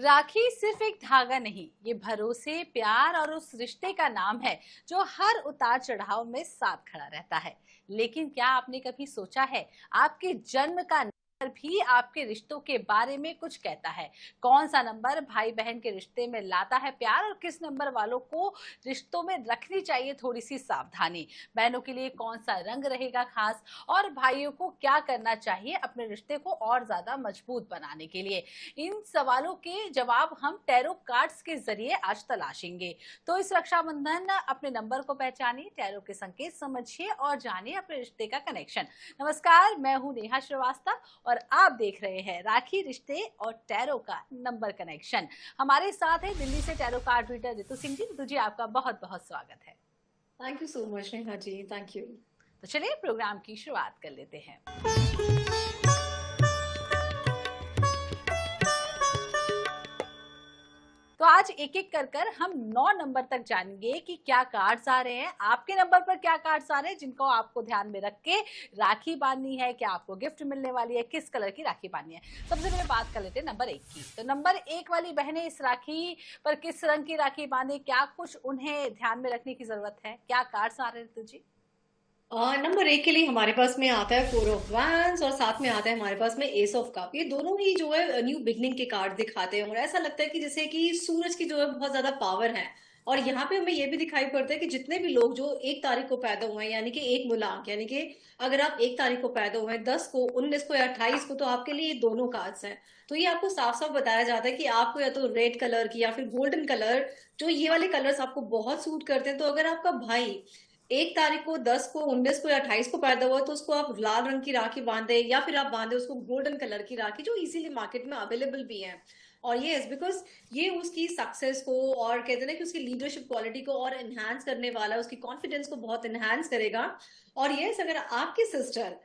राखी सिर्फ एक धागा नहीं, ये भरोसे, प्यार और उस रिश्ते का नाम है जो हर उतार चढ़ाव में साथ खड़ा रहता है। लेकिन क्या आपने कभी सोचा है, आपके जन्म का नंबर भी आपके रिश्तों के बारे में कुछ कहता है? कौन सा नंबर भाई बहन के रिश्ते में लाता है प्यार, और किस नंबर वालों को रिश्तों में रखनी चाहिए थोड़ी सी सावधानी? बहनों के लिए कौन सा रंग रहेगा खास, और भाइयों को क्या करना चाहिए अपने रिश्ते को और ज्यादा मजबूत बनाने के लिए? इन सवालों के जवाब हम टैरो कार्ड्स के जरिए आज तलाशेंगे। तो इस रक्षाबंधन अपने नंबर को पहचानिए, टैरो के संकेत समझिए और जानिए अपने रिश्ते का कनेक्शन। नमस्कार, मैं हूं नेहा श्रीवास्तव और आप देख रहे हैं राखी, रिश्ते और टैरो का नंबर कनेक्शन। हमारे साथ है दिल्ली से tarot card reader Ritu Singh ji. Ritu ji, आपका बहुत बहुत स्वागत है। Thank you so much Neha ji, thank you. तो चलिए प्रोग्राम की शुरुआत कर लेते हैं। तो आज एक एक कर हम 9 नंबर तक जानेंगे कि क्या कार्ड्स आ रहे हैं, आपके नंबर पर क्या कार्ड्स आ रहे हैं जिनको आपको ध्यान में रख के राखी बांधनी है, क्या आपको गिफ्ट मिलने वाली है, किस कलर की राखी बांधनी है। सबसे पहले बात कर लेते हैं नंबर 1 की। तो नंबर 1 वाली बहनें इस राखी पर किस रंग की राखी बांधे, क्या कुछ उन्हें ध्यान में रखने की जरूरत है, क्या कार्ड्स आ रहे हैं रितु जी? नंबर 1 के लिए हमारे पास में आता है 4 ऑफ वैंड्स और साथ में आता है हमारे पास में एस ऑफ कप। ये दोनों ही जो है न्यू बिगनिंग के कार्ड दिखाते हैं और ऐसा लगता है कि जैसे कि सूरज की जो है बहुत ज्यादा पावर है। और यहाँ पे हमें ये भी दिखाई पड़ता है कि जितने भी लोग जो 1 तारीख को पैदा हुए हैं, यानी कि एक मूलांक, यानी कि अगर आप 1 तारीख को पैदा हुए हैं, 10 को, 19 को या 28 को, तो आपके लिए ये दोनों कार्ड्स हैं। तो ये आपको साफ साफ बताया जाता है कि आपको या तो रेड कलर की या फिर गोल्डन कलर, जो ये वाले कलर्स आपको बहुत सूट करते हैं। तो अगर आपका भाई 1 तारीख को, 10 को, 19 को या 28 को पैदा हुआ, तो उसको आप लाल रंग की राखी बांधे या फिर आप बांधे उसको गोल्डन कलर की राखी, जो इजीली मार्केट में अवेलेबल भी है। और ये बिकॉज ये उसकी सक्सेस को और कहते हैं ना कि उसकी लीडरशिप क्वालिटी को और एनहांस करने वाला है, उसकी कॉन्फिडेंस को बहुत एनहांस करेगा। और ये अगर आपकी सिस्टर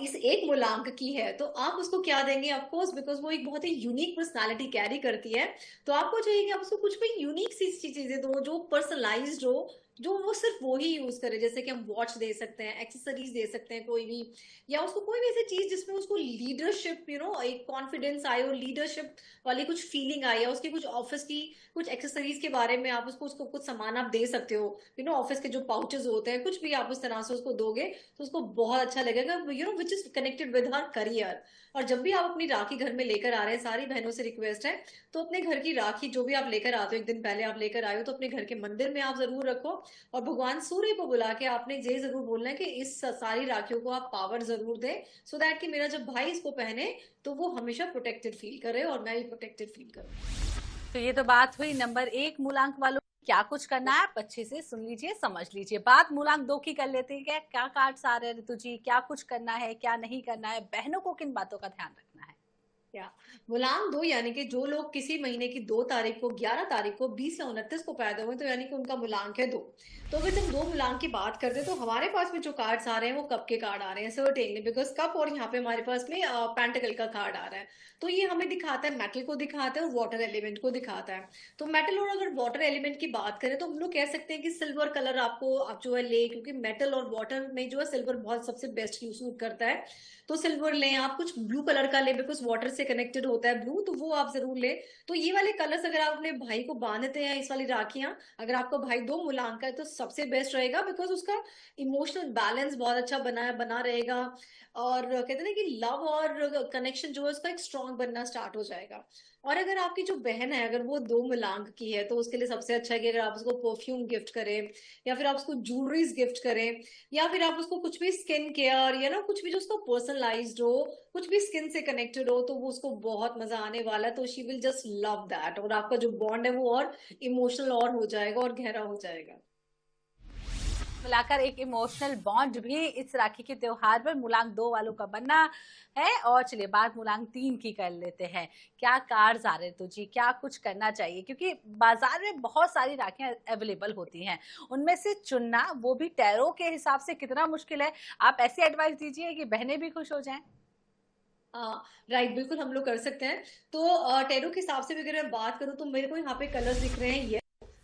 इस एक मूलांक की है तो आप उसको क्या देंगे? ऑफ कोर्स बिकॉज वो एक बहुत ही यूनिक पर्सनालिटी कैरी करती है, तो आपको चाहिए कि आप उसको कुछ भी यूनिक सी चीजें दो जो पर्सनलाइज्ड हो, जो वो सिर्फ वो ही यूज करे। जैसे कि हम वॉच दे सकते हैं, एक्सेसरीज दे सकते हैं कोई भी, या उसको कोई भी ऐसी चीज जिसमें उसको लीडरशिप, एक कॉन्फिडेंस आए और लीडरशिप वाली कुछ फीलिंग आई है। उसकी कुछ ऑफिस की कुछ एक्सेसरीज के बारे में आप उसको उसको कुछ सामान आप दे सकते हो। ऑफिस के जो पाउचेस होते हैं, कुछ भी आप उस तरह से उसको दोगे तो उसको बहुत अच्छा लगेगा, which is connected with her career. और जब भी आप अपनी राखी घर में लेकर आ रहे हैं, सारी बहनों से रिक्वेस्ट है, तो अपने घर की राखी जो भी आप लेकर आते हो, एक दिन पहले आप लेकर आए हो, तो अपने घर के मंदिर में आप जरूर रखो। और भगवान सूर्य को बुला के आपने ये जरूर बोलना है कि इस सारी राखियों को आप पावर जरूर दें, सो दैट कि मेरा जब भाई इसको पहने तो वो हमेशा प्रोटेक्टेड फील करे और मैं भी प्रोटेक्टेड फील करूँ। तो ये तो बात हुई नंबर 1 मूलांक वालों, क्या कुछ करना है आप अच्छे से सुन लीजिए, समझ लीजिए। बात मूलांक 2 की कर लेते हैं। क्या क्या कार्ड्स आ रहे हैं ऋतु जी, क्या कुछ करना है, क्या नहीं करना है, बहनों को किन बातों का ध्यान रखना है? या मूलांक 2 यानी कि जो लोग किसी महीने की 2 तारीख को, 11 तारीख को, 20 या 29 को पैदा हुए, तो यानी कि उनका मूलांक है 2। तो अगर जब 2 मूलांक की बात करते हैं तो हमारे पास में जो कार्ड्स आ रहे हैं वो कप के कार्ड आ रहे हैं सर्टेनली, बिकॉज कप, और यहाँ पे हमारे पास में पेंटाकल का कार्ड आ रहा है। तो ये हमें दिखाता है, मेटल को दिखाता है और वाटर एलिमेंट को दिखाता है। तो मेटल और अगर वाटर एलिमेंट की बात करें तो हम लोग कह सकते हैं कि सिल्वर कलर आपको आप जो है ले, क्योंकि मेटल और वाटर में जो है सिल्वर बहुत सबसे बेस्ट यूज करता है। तो सिल्वर लें आप। कुछ ब्लू कलर का लें, बिकॉज वाटर से कनेक्टेड होता है ब्लू, तो वो आप जरूर लें। तो ये वाले कलर्स अगर आप अपने भाई को बांधते हैं, इस वाली राखियां, अगर आपका भाई 2 मूलांक का है तो सबसे बेस्ट रहेगा, बिकॉज उसका इमोशनल बैलेंस बहुत अच्छा बना रहेगा। और कहते हैं ना कि लव और कनेक्शन जो है उसका एक स्ट्रांग बनना स्टार्ट हो जाएगा। और अगर आपकी जो बहन है अगर वो 2 मूलांक की है तो उसके लिए सबसे अच्छा है कि अगर आप उसको परफ्यूम गिफ्ट करें, या फिर आप उसको ज्वेलरीज गिफ्ट करें, या फिर आप उसको कुछ भी स्किन केयर, या ना कुछ भी जो उसको पर्सनलाइज्ड हो, कुछ भी स्किन से कनेक्टेड हो, तो वो उसको बहुत मजा आने वाला है। तो she will just love that, और आपका जो बॉन्ड है वो और इमोशनल और हो जाएगा और गहरा हो जाएगा। मिलाकर एक इमोशनल बॉन्ड भी इस राखी के त्योहार पर मूलांक 2 वालों का बनना है। और चलिए बात मूलांक 3 की कर लेते हैं। क्या कार्ड्स आ रहे तो जी, क्या कुछ करना चाहिए, क्योंकि बाजार में बहुत सारी राखियां अवेलेबल होती हैं, उनमें से चुनना वो भी टैरो के हिसाब से कितना मुश्किल है। आप ऐसी एडवाइस दीजिए कि बहनें भी खुश हो जाएं। राइट, बिल्कुल हम लोग कर सकते हैं। तो टेरो के हिसाब से भी अगर मैं बात करूं तो मेरे को यहाँ पे कलर्स दिख रहे हैं ये।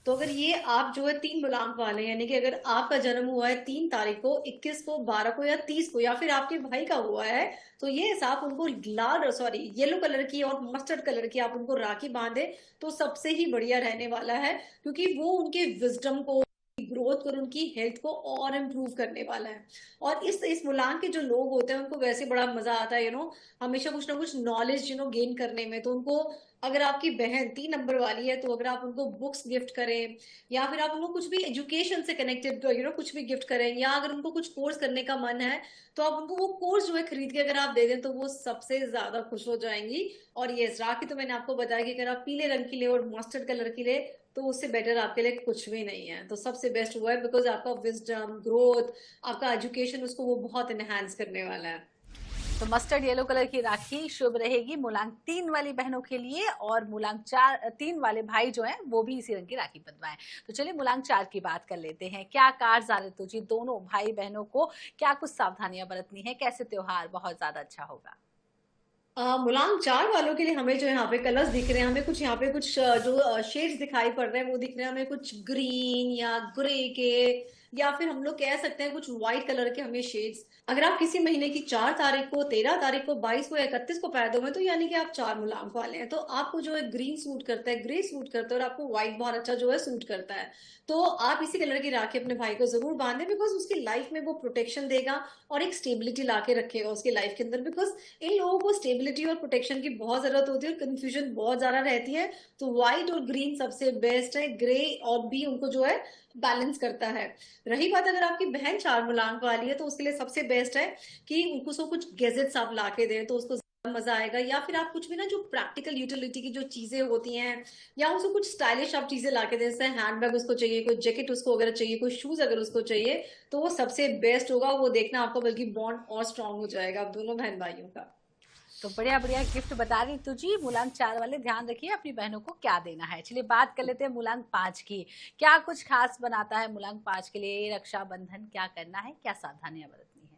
तो अगर ये आप जो है 3 मूलांक वाले हैं, यानी कि अगर आपका जन्म हुआ है 3 तारीख को, 21 को, 12 को या 30 को, या फिर आपके भाई का हुआ है, तो ये आप उनको लाल सॉरी येलो कलर की और मस्टर्ड कलर की आप उनको राखी बांधे तो सबसे ही बढ़िया रहने वाला है, क्योंकि वो उनके विजडम को, ग्रोथ और उनकी हेल्थ को और इम्प्रूव करने वाला है। और इस मूलांक के जो लोग होते हैं उनको वैसे बड़ा मजा आता है हमेशा कुछ ना कुछ नॉलेज गेन करने में। तो उनको, अगर आपकी बहन 3 नंबर वाली है, तो अगर आप उनको बुक्स गिफ्ट करें, या फिर आप उनको कुछ भी एजुकेशन से कनेक्टेड कुछ भी गिफ्ट करें, या अगर उनको कुछ कोर्स करने का मन है, तो आप उनको वो कोर्स जो है खरीद के अगर आप दे दें, तो वो सबसे ज्यादा खुश हो जाएंगी। और ये राखी तो मैंने आपको बताया कि अगर आप पीले रंग की ले और मस्टर्ड कलर की ले, तो उससे बेटर आपके लिए कुछ भी नहीं है। तो सबसे बेस्ट हुआ है, बिकॉज आपका विजडम, ग्रोथ, आपका एजुकेशन, उसको वो बहुत इनहेंस करने वाला है। तो मस्टर्ड येलो कलर की राखी शुभ रहेगी मूलांक 3 वाली बहनों के लिए, और मूलांक 3 वाले भाई जो हैं वो भी इसी रंग की राखी बंधवाएं। तो चलिए मूलांक 4 की बात कर लेते हैं। क्या कार्ड्स आ रहे तो जी दोनों भाई बहनों को क्या कुछ सावधानियां बरतनी है, कैसे त्योहार बहुत ज्यादा अच्छा होगा? मूलांक 4 वालों के लिए हमें जो यहाँ पे कलर्स दिख रहे हैं, हमें कुछ यहाँ पे कुछ जो शेड्स दिखाई पड़ रहे हैं वो दिख रहे हैं हमें, कुछ ग्रीन या ग्रे के, या फिर हम लोग कह सकते हैं कुछ व्हाइट कलर के हमें शेड्स। अगर आप किसी महीने की 4 तारीख को, 13 तारीख को, 22 को या 31 को पैदा हुए, तो यानी कि आप 4 मूलांक वाले हैं। तो आपको जो है ग्रीन सूट करता है, ग्रे सूट करता है, और आपको व्हाइट बहुत अच्छा जो है सूट करता है। तो आप इसी कलर की राखी अपने भाई को जरूर बांधे, बिकॉज उसकी लाइफ में वो प्रोटेक्शन देगा और एक स्टेबिलिटी ला के रखेगा उसकी लाइफ के अंदर। बिकॉज इन लोगों को स्टेबिलिटी और प्रोटेक्शन की बहुत जरूरत होती है और कंफ्यूजन बहुत ज्यादा रहती है। तो व्हाइट और ग्रीन सबसे बेस्ट है, ग्रे और भी उनको जो है बैलेंस करता है। रही बात अगर आपकी बहन 4 मूलांक वाली है, तो उसके लिए सबसे बेस्ट है कि उसको कुछ गैजेट्स आप ला के दें, तो उसको मजा आएगा। या फिर आप कुछ भी ना जो प्रैक्टिकल यूटिलिटी की जो चीजें होती हैं, या उसको कुछ स्टाइलिश आप चीजें ला के दें, जैसे हैंडबैग उसको चाहिए, कोई जैकेट उसको अगर चाहिए, कोई शूज अगर उसको चाहिए, तो वो सबसे बेस्ट होगा। वो देखना आपका बल्कि बॉन्ड और स्ट्रांग हो जाएगा आप दोनों बहन भाइयों का। तो बढ़िया बढ़िया गिफ्ट बता रही तो जी मूलांक 4 वाले ध्यान रखिए अपनी बहनों को क्या देना है। चलिए बात कर लेते हैं मूलांक 5 की। क्या कुछ खास बनाता है मूलांक 5 के लिए रक्षाबंधन, क्या करना है, क्या सावधानियां बरतनी है?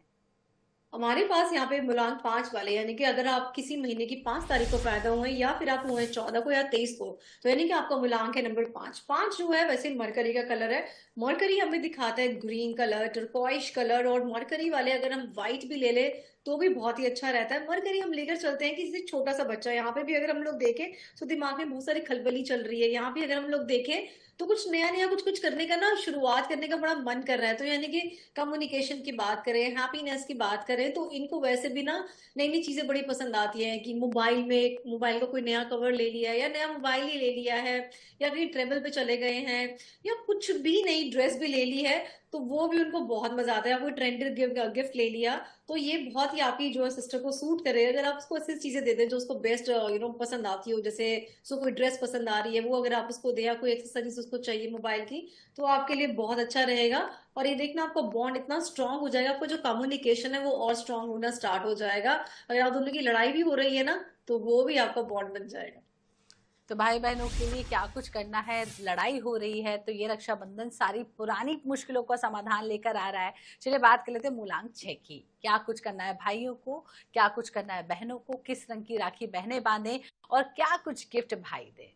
हमारे पास यहाँ पे मूलांक 5 वाले, यानी कि अगर आप किसी महीने की 5 तारीख को पैदा हुए, या फिर आप हुए 14 को या 23 को, तो यानी कि आपका मूलांक है नंबर 5। 5 जो है वैसे मरकरी का कलर है। मरकरी हमें दिखाता है ग्रीन कलर, टर्कोइश कलर, और मरकरी वाले अगर हम व्हाइट भी ले ले तो भी बहुत ही अच्छा रहता है। मरकरी हम लेकर चलते हैं कि जैसे छोटा सा बच्चा, यहाँ पे भी अगर हम लोग देखें तो दिमाग में बहुत सारी खलबली चल रही है, यहाँ पे अगर हम लोग देखें तो कुछ नया नया कुछ कुछ करने का ना, शुरुआत करने का बड़ा मन कर रहा है। तो यानी कि कम्युनिकेशन की बात करें, हैप्पीनेस की बात करें, तो इनको वैसे भी ना नई नई चीजें बड़ी पसंद आती हैं। कि मोबाइल का कोई नया कवर ले लिया है, या नया मोबाइल ही ले लिया है, या कहीं ट्रेवल पे चले गए हैं, या कुछ भी नई ड्रेस भी ले ली है, तो वो भी उनको बहुत मजा आता है। कोई ट्रेंडेड गिफ्ट ले लिया, तो ये बहुत ही आपकी जो है सिस्टर को सूट करे। अगर आप उसको ऐसी चीजें दे दें जो उसको बेस्ट पसंद आती हो, जैसे उसको कोई ड्रेस पसंद आ रही है, वो अगर आप उसको दे, या कोई एक्सेसरीज उसको चाहिए मोबाइल की, तो आपके लिए बहुत अच्छा रहेगा। और ये देखना आपका बॉन्ड इतना स्ट्रांग हो जाएगा, आपका जो कम्युनिकेशन है वो और स्ट्रांग होना स्टार्ट हो जाएगा। अगर आप दोनों की लड़ाई भी हो रही है ना, तो वो भी आपका बॉन्ड बन जाएगा। तो भाई बहनों के लिए क्या कुछ करना है, लड़ाई हो रही है तो ये रक्षाबंधन सारी पुरानी मुश्किलों का समाधान लेकर आ रहा है। चलिए बात कर लेते हैं मूलांक 6 की। क्या कुछ करना है भाइयों को, क्या कुछ करना है बहनों को, किस रंग की राखी बहनें बांधें, और क्या कुछ गिफ्ट भाई दें?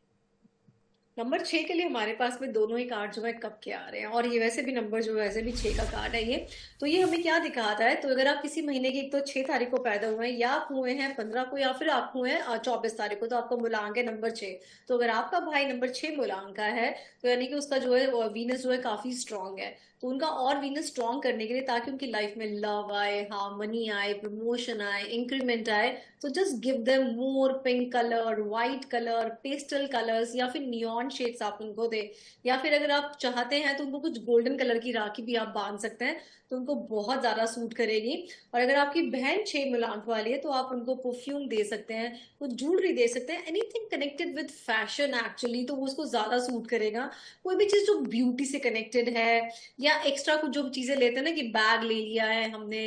नंबर 6 के लिए हमारे पास में दोनों ही कार्ड जो है कब के आ रहे हैं, और ये वैसे भी नंबर जो है वैसे भी 6 का कार्ड है ये। तो ये हमें क्या दिखाता है, तो अगर आप किसी महीने की एक तो 6 तारीख को पैदा हुए हैं, या आप हुए हैं 15 को, या फिर आप हुए हैं 24 तारीख को, तो आपका मूलांक है नंबर 6। तो अगर आपका भाई नंबर 6 मूलांक का है, तो यानी कि उसका जो है वीनस जो है काफी स्ट्रांग है। तो उनका और वीनस स्ट्रांग करने के लिए, ताकि उनकी लाइफ में लव आए, हार्मनी आए, प्रमोशन आए, इंक्रीमेंट आए, तो just give them more pink colour, white colour, pastel colours, या फिर नियॉन शेड्स आप उनको दे। या फिर अगर आप चाहते हैं तो उनको कुछ गोल्डन कलर की राखी भी आप बांध सकते हैं, तो उनको बहुत ज्यादा सूट करेगी। और अगर आपकी बहन 6 मूलांक वाली है, तो आप उनको परफ्यूम दे सकते हैं, कुछ ज्वेलरी दे सकते हैं, anything connected with fashion actually, तो वो उसको ज्यादा सूट करेगा। कोई भी चीज जो ब्यूटी से कनेक्टेड है, या एक्स्ट्रा कुछ जो चीजें लेते हैं ना, कि बैग ले लिया है हमने,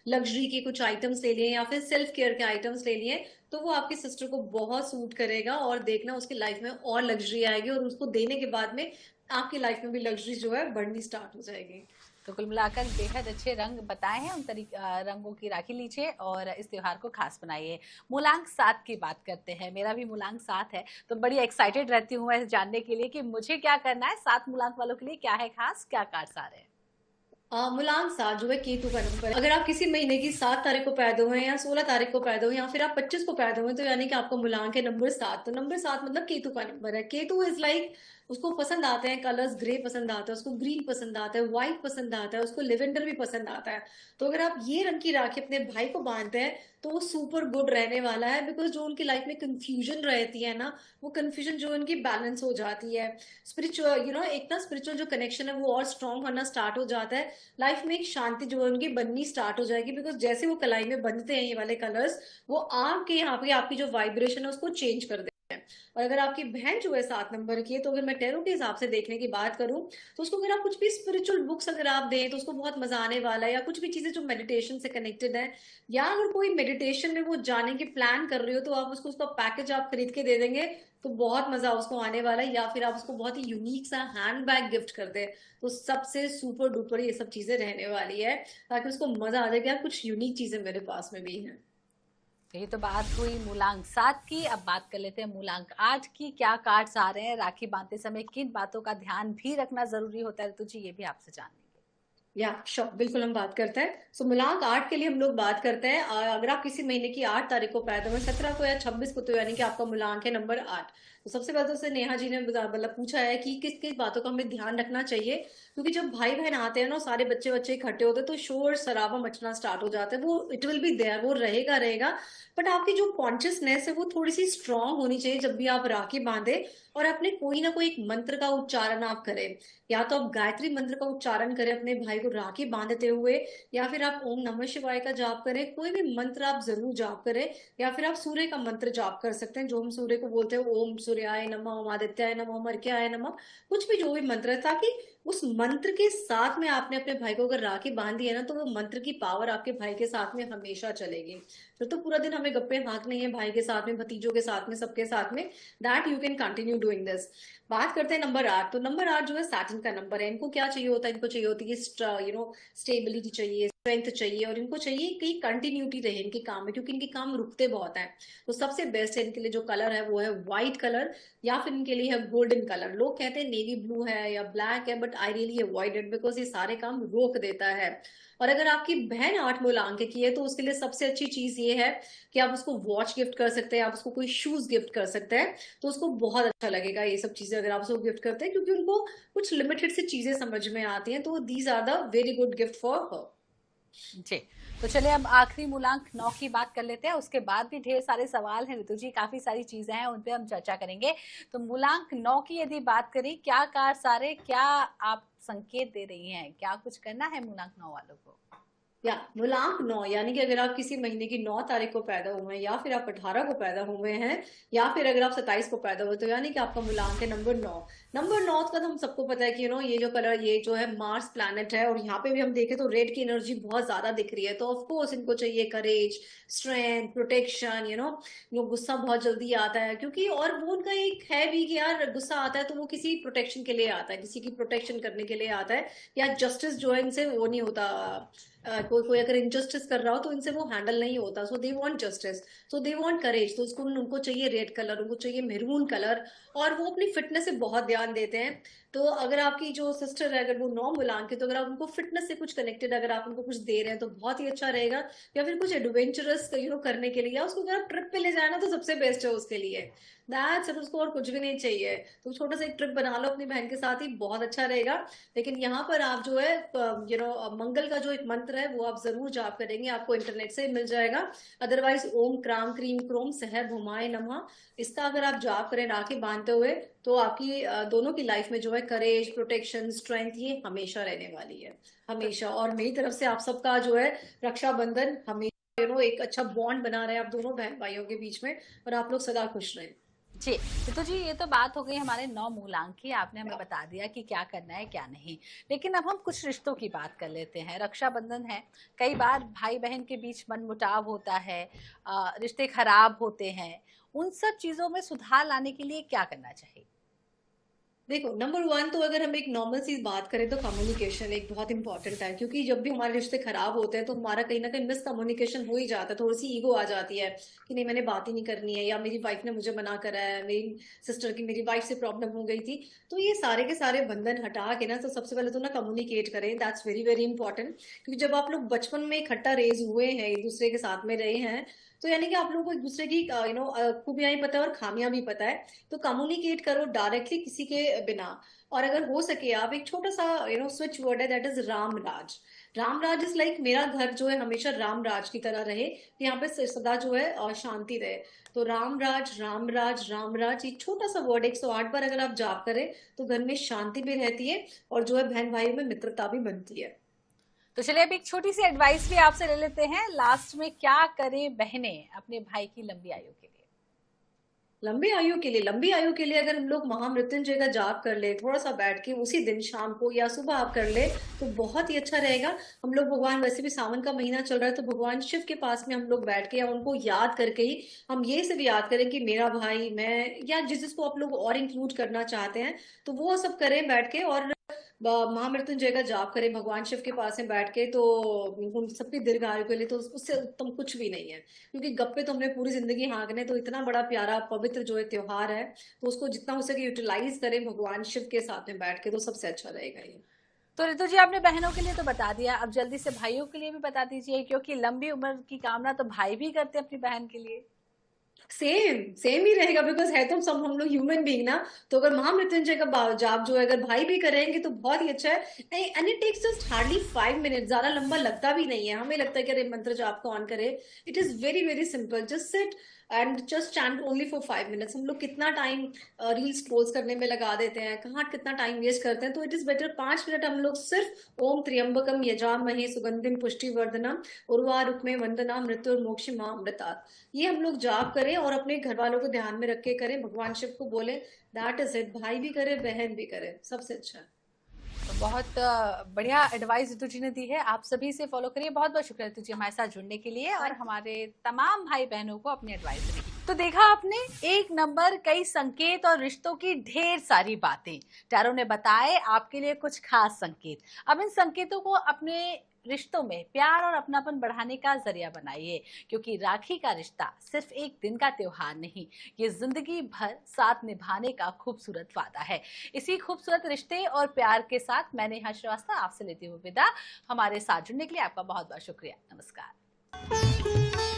लग्जरी के कुछ आइटम्स ले लिए, या फिर सेल्फ केयर के आइटम्स ले लिए, तो वो आपकी सिस्टर को बहुत सूट करेगा। और देखना उसकी लाइफ में और लग्जरी आएगी, और उसको देने के बाद में आपकी लाइफ में भी लग्जरी जो है बढ़नी स्टार्ट हो जाएगी। तो कुल मिलाकर बेहद अच्छे रंग बताए हैं, उन रंगों की राखी लीजिए और इस त्योहार को खास बनाइए। मूलांक 7 की बात करते हैं। मेरा भी मूलांक 7 है, तो बड़ी एक्साइटेड रहती हूँ मैं जानने के लिए कि मुझे क्या करना है। 7 मूलांक वालों के लिए क्या है खास, क्या कार्ड्स आ रहे हैं? मूलांक 7 जो है केतु का नंबर है। अगर आप किसी महीने की 7 तारीख को पैदा हुए हैं या 16 तारीख को पैदा हुए या फिर आप 25 को पैदा हुए, तो यानी कि आपका मूलांक है नंबर 7। तो नंबर 7 मतलब केतु का नंबर है। केतु इज लाइक उसको पसंद आते हैं कलर्स, ग्रे पसंद आता है उसको, ग्रीन पसंद आता है, व्हाइट पसंद आता है उसको, लिवेंडर भी पसंद आता है। तो अगर आप ये रंग की राखी अपने भाई को बांधते हैं तो वो सुपर गुड रहने वाला है। बिकॉज जो उनकी लाइफ में कंफ्यूजन रहती है ना, वो कंफ्यूजन जो उनकी बैलेंस हो जाती है। स्पिरिचुअल एक ना स्पिरिचुअल जो कनेक्शन है वो और स्ट्रांग होना स्टार्ट हो जाता है। लाइफ में एक शांति जो है उनकी बननी स्टार्ट हो जाएगी। बिकॉज जैसे वो कलाई में बनते हैं ये वाले कलर्स, वो आपके यहाँ पे आपकी जो वाइब्रेशन है उसको चेंज कर देते हैं। और अगर आपकी बहन जो है 7 नंबर की है, तो अगर मैं टैरो के हिसाब से देखने की बात करूं, तो उसको अगर आप कुछ भी स्पिरिचुअल बुक्स अगर आप दें तो उसको बहुत मजा आने वाला है। या कुछ भी चीजें जो मेडिटेशन से कनेक्टेड है, या अगर कोई मेडिटेशन में वो जाने की प्लान कर रही हो, तो आप उसको उसका पैकेज आप खरीद के दे देंगे तो बहुत मजा उसको आने वाला है। या फिर आप उसको बहुत ही यूनिक सा हैंड बैग गिफ्ट कर दे, तो सबसे सुपर डुपर ये सब चीजें रहने वाली है, ताकि उसको मजा आ जाए कि यार कुछ यूनिक चीजें मेरे पास में भी हैं। तो ये तो बात हुई मूलांक 7 की। अब बात कर लेते हैं मूलांक 8 की। क्या कार्ड्स आ रहे हैं? राखी बांधते समय किन बातों का ध्यान भी रखना जरूरी होता है? ऋतु जी, ये भी आपसे जान लेंगे। या श्योर, बिल्कुल हम बात करते हैं। सो मूलांक 8 के लिए हम लोग बात करते हैं। अगर आप किसी महीने की 8 तारीख को पैदा हुए, 17 को या 26 को, तो यानी कि आपका मूलांक है नंबर 8। तो सबसे पहले तो उससे नेहा जी ने मतलब पूछा है कि किस किस बातों का हमें ध्यान रखना चाहिए। क्योंकि जब भाई बहन आते हैं ना, सारे बच्चे बच्चे इकट्ठे होते हैं, तो शोर शराबा मचना स्टार्ट हो जाता है। वो इट विल बी देयर, वो रहेगा रहेगा। बट आपकी जो कॉन्शियसनेस है वो थोड़ी सी स्ट्रांग होनी चाहिए जब भी आप राखी बांधे। और अपने कोई ना कोई एक मंत्र का उच्चारण आप करें। या तो आप गायत्री मंत्र का उच्चारण करें अपने भाई को राखी बांधते हुए, या फिर आप ओम नमः शिवाय का जाप करें। कोई भी मंत्र आप जरूर जाप करें। या फिर आप सूर्य का मंत्र जाप कर सकते हैं, जो हम सूर्य को बोलते हैं, ओम सूर्याय नमः, ओम आदित्याय नमः, ओम अर्घ्याय नमः। कुछ भी जो भी मंत्र है, ताकि उस मंत्र के साथ में आपने अपने भाई को अगर राखी बांधी है ना, तो वो मंत्र की पावर आपके भाई के साथ में हमेशा चलेगी। फिर तो पूरा दिन हमें गप्पे हाँकने हैं भाई के साथ में, भतीजों के साथ में, सबके साथ में। That you can continue doing this. बात करते हैं नंबर 8। तो नंबर 8 जो है सैटर्न का नंबर है। इनको क्या चाहिए होता है? इनको चाहिए होती है स्टेबिलिटी चाहिए, स्ट्रेंथ चाहिए, और इनको चाहिए कि कंटिन्यूटी रहे इनके काम में, क्योंकि इनके काम रुकते बहुत हैं। तो सबसे बेस्ट है इनके लिए जो कलर है वो है व्हाइट कलर, या फिर इनके लिए है गोल्डन कलर। लोग कहते हैं नेवी ब्लू है या ब्लैक है, but I really avoid it, because ये सारे काम रोक देता है। और अगर आपकी बहन 8 मूलांक की है, तो उसके लिए सबसे अच्छी चीज ये है कि आप उसको वॉच गिफ्ट कर सकते हैं, आप उसको कोई शूज गिफ्ट कर सकते हैं। तो उसको बहुत अच्छा लगेगा ये सब चीजें अगर आप उसको गिफ्ट करते हैं, क्योंकि उनको कुछ लिमिटेड सी चीजें समझ में आती हैं। तो these are the very good gift for her. जी, तो चलिए अब आखिरी मूलांक 9 की बात कर लेते हैं। उसके बाद भी ढेर सारे सवाल हैं ऋतु जी, काफी सारी चीजें हैं, उन पे हम चर्चा करेंगे। तो मूलांक 9 की यदि बात करें, क्या कार सारे, क्या आप संकेत दे रही हैं? क्या कुछ करना है मूलांक 9 वालों को? या मूलांक 9 यानी कि अगर आप किसी महीने की 9 तारीख को पैदा हुए हैं, या फिर आप 18 को पैदा हुए हैं, या फिर अगर आप 27 को पैदा हुए, तो यानी कि आपका मूलांक है नंबर 9। नंबर 9 का तो हम सबको पता है कि ये जो कलर, ये जो है मार्स प्लैनेट है, और यहाँ पे भी हम देखें तो रेड की एनर्जी बहुत ज्यादा दिख रही है। तो ऑफकोर्स इनको चाहिए करेज, स्ट्रेंथ, प्रोटेक्शन। गुस्सा बहुत जल्दी आता है, क्योंकि और वो उनका एक है भी कि यार गुस्सा आता है तो वो किसी प्रोटेक्शन के लिए आता है, किसी की प्रोटेक्शन करने के लिए आता है। या जस्टिस जो है इनसे वो नहीं होता। कोई कोई अगर इनजस्टिस कर रहा हो तो इनसे वो हैंडल नहीं होता। So they want justice, so they want courage. तो उसको उनको चाहिए रेड कलर, उनको चाहिए मेरून कलर। और वो अपनी फिटनेस से बहुत ध्यान देते हैं। तो अगर आपकी जो सिस्टर है, अगर वो 9 मूलांक की, तो अगर आप उनको फिटनेस से कुछ कनेक्टेड अगर आप उनको कुछ दे रहे हैं, तो बहुत ही अच्छा रहेगा। या फिर कुछ एडवेंचरस करने के लिए, या उसको अगर आप ट्रिप पे ले जाए ना, तो सबसे बेस्ट है उसके लिए। दैट्स इट, उसको और कुछ भी नहीं चाहिए। तो छोटा सा एक ट्रिप बना लो अपनी बहन के साथ ही, बहुत अच्छा रहेगा। लेकिन यहाँ पर आप जो है मंगल का जो एक मंत्र है वो आप जरूर जाप करेंगे, आपको इंटरनेट से मिल जाएगा। अदरवाइज ओम क्राम क्रीम क्रोम सह भुमाए नमः, इसका अगर आप जाप करें राखी बांधते हुए, तो आपकी दोनों की लाइफ में जो है करेज, प्रोटेक्शन, स्ट्रेंथ, ये हमेशा रहने वाली है, तो हमेशा। और मेरी तरफ से आप सबका जो है रक्षाबंधन हमेशा एक अच्छा बॉन्ड बना रहे आप दोनों बहन भाइयों के बीच में, और आप लोग सदा खुश रहें। जी, तो जी ये तो बात हो गई हमारे 9 मूलांक की। आपने हमें बता दिया कि क्या करना है क्या नहीं। लेकिन अब हम कुछ रिश्तों की बात कर लेते हैं। रक्षाबंधन है, कई बार भाई बहन के बीच मनमुटाव होता है, रिश्ते खराब होते हैं। उन सब चीजों में सुधार लाने के लिए क्या करना चाहिए? देखो, नंबर 1 तो अगर हम एक नॉर्मल सी बात करें तो कम्युनिकेशन एक बहुत इंपॉर्टेंट है, क्योंकि जब भी हमारे रिश्ते खराब होते हैं तो हमारा कहीं ना कहीं मिसकम्युनिकेशन हो ही जाता है, थोड़ी-सी ईगो आ जाती है कि नहीं, मैंने बात ही नहीं करनी है, या मेरी वाइफ ने मुझे मना करा है, मेरी सिस्टर की मेरी वाइफ से प्रॉब्लम हो गई थी। तो ये सारे के सारे बंधन हटा के ना, तो सबसे पहले तो ना कम्युनिकेट करें, दैट्स वेरी वेरी इंपॉर्टेंट। क्योंकि जब आप लोग बचपन में इकट्ठा रेज़ हुए हैं, एक-दूसरे के साथ में रहे हैं, तो यानी कि आप लोगों को एक-दूसरे की खूबियाँ भी पता है और खामियाँ भी पता है। तो कम्युनिकेट करो डायरेक्टली किसी के बिना। और अगर हो सके आप एक छोटा-सा स्विच वर्ड है, that is Ram Raj. Ram Raj is like मेरा घर जो है हमेशा राम राज की तरह रहे, यहाँ पे सदा जो है शांति रहे। तो राम राज, राम राज, एक छोटा-सा वर्ड 108 बार अगर आप जाप करें, तो घर में शांति भी रहती है और जो है बहन-भाइयों में मित्रता भी बनती है। तो चलिए अब एक छोटी सी एडवाइस भी आपसे ले लेते हैं लास्ट में, क्या करें बहनें अपने भाई की लंबी आयु के लिए? लंबी आयु के लिए अगर हम लोग महामृत्युंजय का जाप कर ले, थोड़ा-सा बैठ के उसी दिन शाम को या सुबह आप कर ले, तो बहुत ही अच्छा रहेगा। हम लोग भगवान, वैसे भी सावन का महीना चल रहा है, तो भगवान शिव के पास में हम लोग बैठ के या उनको याद करके ही हम ये सब याद करें कि मेरा भाई, मैं, या जिसको आप लोग और इंक्लूड करना चाहते हैं, तो वो सब करें बैठ के, और महामृत्युंजय का जाप करें भगवान शिव के पास में बैठ के। तो उन सबकी दीर्घ आयु के लिए तो उससे उत्तम कुछ भी नहीं है। क्योंकि गप्पे तो हमने पूरी जिंदगी हाँकने, तो इतना बड़ा प्यारा पवित्र जो है त्योहार है, तो उसको जितना हो सके यूटिलाइज करें भगवान शिव के साथ में बैठ के, तो सबसे अच्छा रहेगा ये। तो रितु जी, आपने बहनों के लिए तो बता दिया, अब जल्दी से भाइयों के लिए भी बता दीजिए, क्योंकि लंबी उम्र की कामना तो भाई भी करते हैं अपनी बहन के लिए। सेम सेम ही रहेगा, बिकॉज है तो सब हम लोग ह्यूमन बीइंग ना। तो अगर महामृत्युंजय का जाप जो है अगर भाई भी करेंगे तो बहुत ही अच्छा है। And it takes just hardly 5 minute, ज्यादा लंबा लगता भी नहीं है। हमें लगता है कि अरे मंत्र जाप कौन करे, it is very very simple, just sit and just chant only for 5 minutes. हम लोग कितना टाइम रील स्क्रॉल करने में लगा देते हैं, कहाँ कितना टाइम वेस्ट करते हैं। तो इट इज बेटर 5 मिनट हम लोग सिर्फ ओम त्र्यंबकम यजामहे सुगंधिम पुष्टिवर्धनम उर्वारुकमे वंदना मृत्युर्मोक्षमामृता, ये हम लोग जाप करें और अपने घर वालों को ध्यान में रख के करें, भगवान शिव को बोले, दैट इज इट। भाई भी करे, बहन भी करे, सबसे अच्छा। तो बहुत बढ़िया एडवाइस रितु जी ने दी है, आप सभी से फॉलो करिए। बहुत बहुत शुक्रिया रितु जी हमारे साथ जुड़ने के लिए और हमारे तमाम भाई बहनों को अपनी एडवाइस देने की। तो देखा आपने, एक नंबर, कई संकेत और रिश्तों की ढेर सारी बातें टैरो ने बताए आपके लिए, कुछ खास संकेत। अब इन संकेतों को अपने रिश्तों में प्यार और अपनापन बढ़ाने का जरिया बनाइए, क्योंकि राखी का रिश्ता सिर्फ एक दिन का त्योहार नहीं, ये जिंदगी भर साथ निभाने का खूबसूरत वादा है। इसी खूबसूरत रिश्ते और प्यार के साथ मैं नेहा श्रीवास्तव आपसे लेती हूँ विदा। हमारे साथ जुड़ने के लिए आपका बहुत बहुत शुक्रिया। नमस्कार।